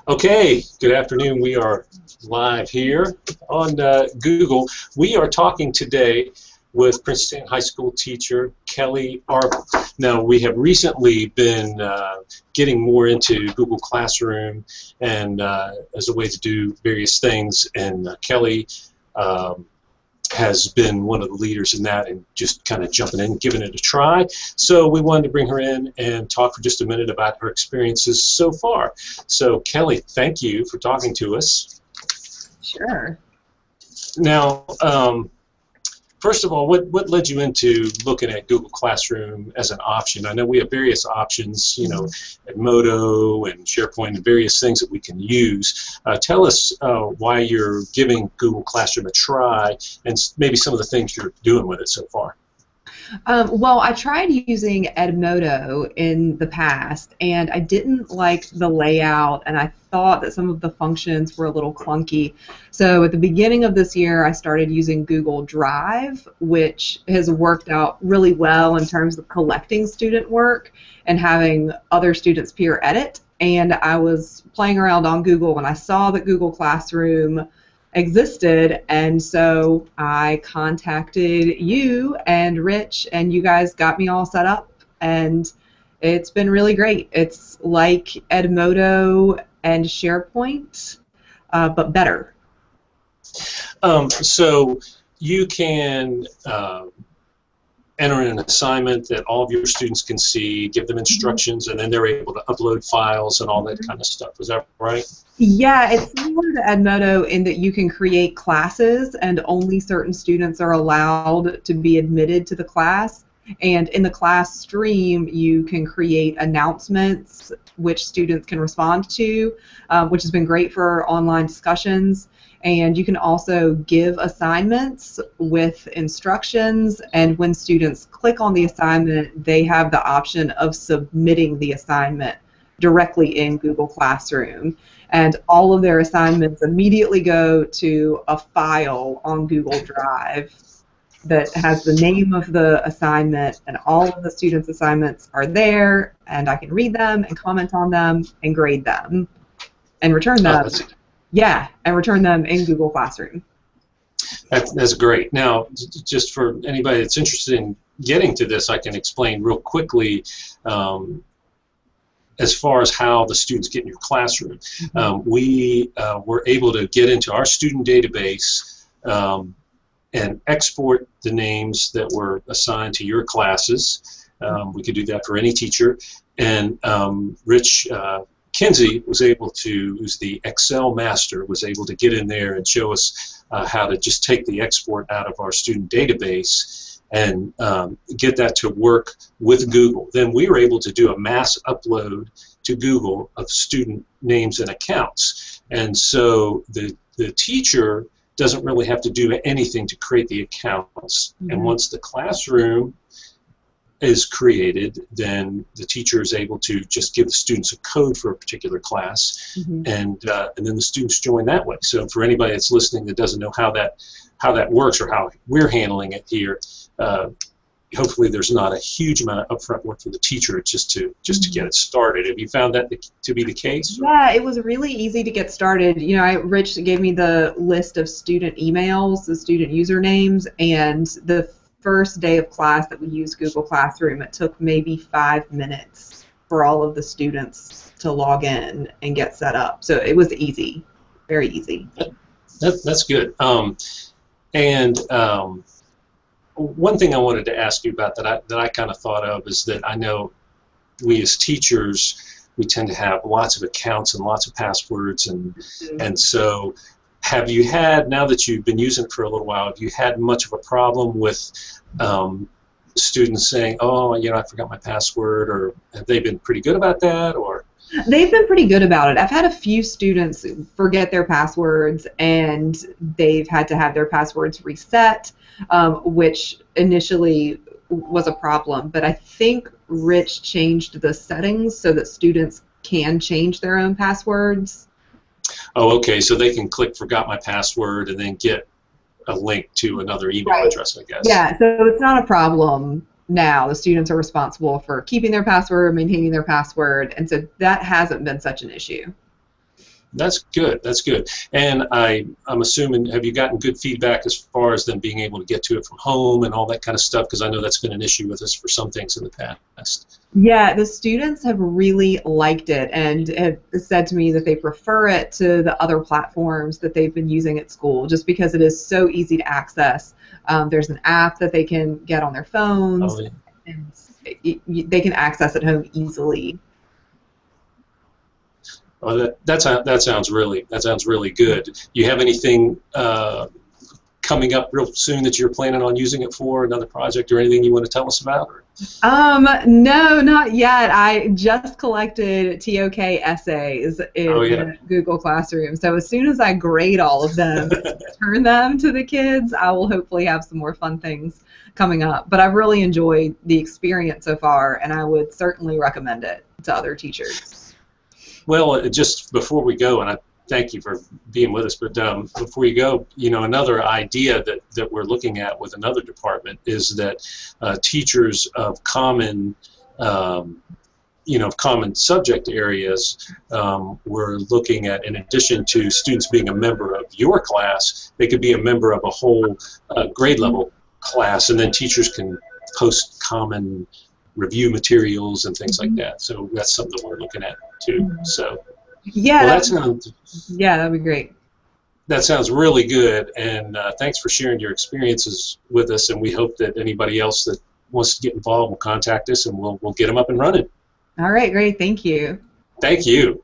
Okay, good afternoon. We are live here on Google. We are talking today with Princeton High School teacher Kelly Arble. Now, we have recently been getting more into Google Classroom and as a way to do various things, and Kelly has been one of the leaders in that and just kind of jumping in and giving it a try. So we wanted to bring her in and talk for just a minute about her experiences so far. So Kelly, thank you for talking to us. Sure. Now, first of all, what led you into looking at Google Classroom as an option? I know we have various options, you know, Edmodo and SharePoint and various things that we can use. Tell us why you're giving Google Classroom a try and maybe some of the things you're doing with it so far. Well, I tried using Edmodo in the past, and I didn't like the layout, and I thought that some of the functions were a little clunky. So at the beginning of this year, I started using Google Drive, which has worked out really well in terms of collecting student work and having other students peer edit. And I was playing around on Google, and I saw that Google Classroom existed, and so I contacted you and Rich, and you guys got me all set up, and it's been really great. It's like Edmodo and SharePoint, but better. So you can enter in an assignment that all of your students can see, give them instructions, and then they're able to upload files and all that kind of stuff. Is that right? Yeah, it's similar to Edmodo in that you can create classes and only certain students are allowed to be admitted to the class. And in the class stream, you can create announcements which students can respond to, which has been great for online discussions. And you can also give assignments with instructions, and when students click on the assignment, they have the option of submitting the assignment directly in Google Classroom. And all of their assignments immediately go to a file on Google Drive that has the name of the assignment, and all of the students' assignments are there, and I can read them and comment on them and grade them and return them. Yeah, and return them in Google Classroom. That's great. Now, just for anybody that's interested in getting to this, I can explain real quickly as far as how the students get in your classroom. We were able to get into our student database and export the names that were assigned to your classes. We could do that for any teacher. And Rich Kinsey was able to, who's the Excel master, was able to get in there and show us how to just take the export out of our student database and get that to work with Google. Then we were able to do a mass upload to Google of student names and accounts. And so the teacher doesn't really have to do anything to create the accounts. And once the classroom is created, then the teacher is able to just give the students a code for a particular class, and then the students join that way. So for anybody that's listening that doesn't know how that works or how we're handling it here, hopefully there's not a huge amount of upfront work for the teacher just to get it started. Have you found that to be the case? Yeah, it was really easy to get started. You know, Rich gave me the list of student emails, the student usernames, and the first day of class that we used Google Classroom, it took maybe 5 minutes for all of the students to log in and get set up. So it was easy, very easy. That's good. One thing I wanted to ask you about that I kind of thought of is that I know we as teachers, we tend to have lots of accounts and lots of passwords, and so have you had, now that you've been using it for a little while, have you had much of a problem with students saying, oh, you know, I forgot my password, or have they been pretty good about that? Or they've been pretty good about it. I've had a few students forget their passwords, and they've had to have their passwords reset, which initially was a problem. But I think Rich changed the settings so that students can change their own passwords. Oh, okay, so they can click forgot my password and then get a link to another email address, I guess. Yeah, so it's not a problem now. The students are responsible for keeping their password, maintaining their password, and so that hasn't been such an issue. That's good. That's good. And I'm assuming, have you gotten good feedback as far as them being able to get to it from home and all that kind of stuff? Because I know that's been an issue with us for some things in the past. Yeah, the students have really liked it and have said to me that they prefer it to the other platforms that they've been using at school, just because it is so easy to access. There's an app that they can get on their phones, Oh, yeah. and they can access at home easily. Well, that sounds really good. You have anything coming up real soon that you're planning on using it for, another project or anything you want to tell us about? No, not yet. I just collected TOK essays in Google Classroom. So as soon as I grade all of them, turn them to the kids, I will hopefully have some more fun things coming up. But I've really enjoyed the experience so far, and I would certainly recommend it to other teachers. Well, just before we go, and I thank you for being with us, but before you go, another idea that we're looking at with another department is that teachers of common, common subject areas, we're looking at, in addition to students being a member of your class, they could be a member of a whole grade level class, and then teachers can post common review materials and things like that. So that's something we're looking at too. So yeah, well, that'd be great. That sounds really good, and thanks for sharing your experiences with us. And we hope that anybody else that wants to get involved will contact us, and we'll get them up and running. All right, great. Thank you. Thank you.